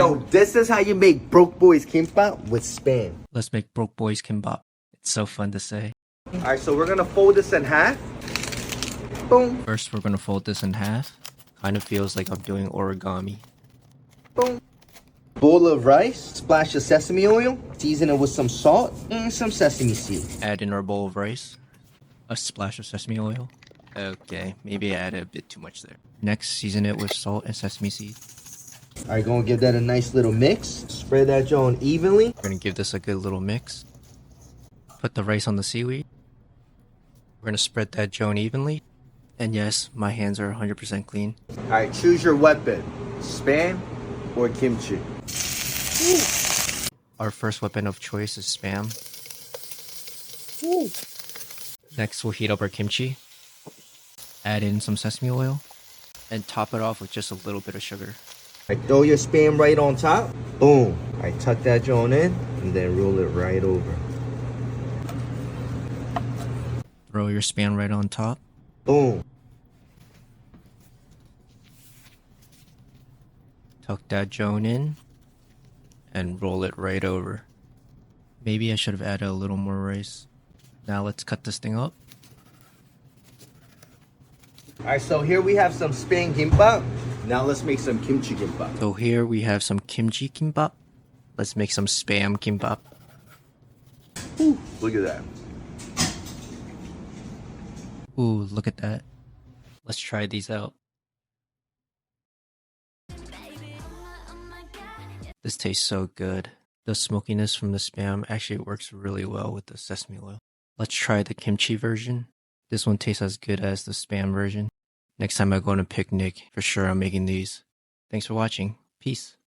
Yo, this is how you make broke boys kimbap with spam. Let's make broke boys kimbap. It's so fun to say. Alright, so we're gonna fold this in half. Boom, First, we're gonna fold this in half. Kind of feels like I'm doing origami. boom. Bowl of rice, splash of sesame oil, season it with some salt and some sesame seeds. Add in our bowl of rice. A splash of sesame oil. Okay, maybe I added a bit too much there. Next, season it with salt and sesame seeds. Alright, gonna give that a nice little mix. Spread that joint evenly. We're gonna give this a good little mix. Put the rice on the seaweed. We're gonna spread that joint evenly. And yes, my hands are 100% clean. Alright, choose your weapon. Spam or kimchi. Our first weapon of choice is spam. Next, we'll heat up our kimchi. Add in some sesame oil. And top it off with just a little bit of sugar. Alright, throw your spam right on top. Boom. Alright, tuck that joint in and then roll it right over. Throw your spam right on top. Boom. Tuck that joint in. And roll it right over. Maybe I should have added a little more rice. Now let's cut this thing up. Alright, so here we have some spam kimbap. Now let's make some kimchi kimbap. So here we have some kimchi kimbap. Let's make some spam kimbap. Ooh, look at that. Ooh, look at that. Let's try these out. This tastes so good. The smokiness from the spam actually works really well with the sesame oil. Let's try the kimchi version. This one tastes as good as the spam version. Next time I go on a picnic, for sure I'm making these. Thanks for watching. Peace.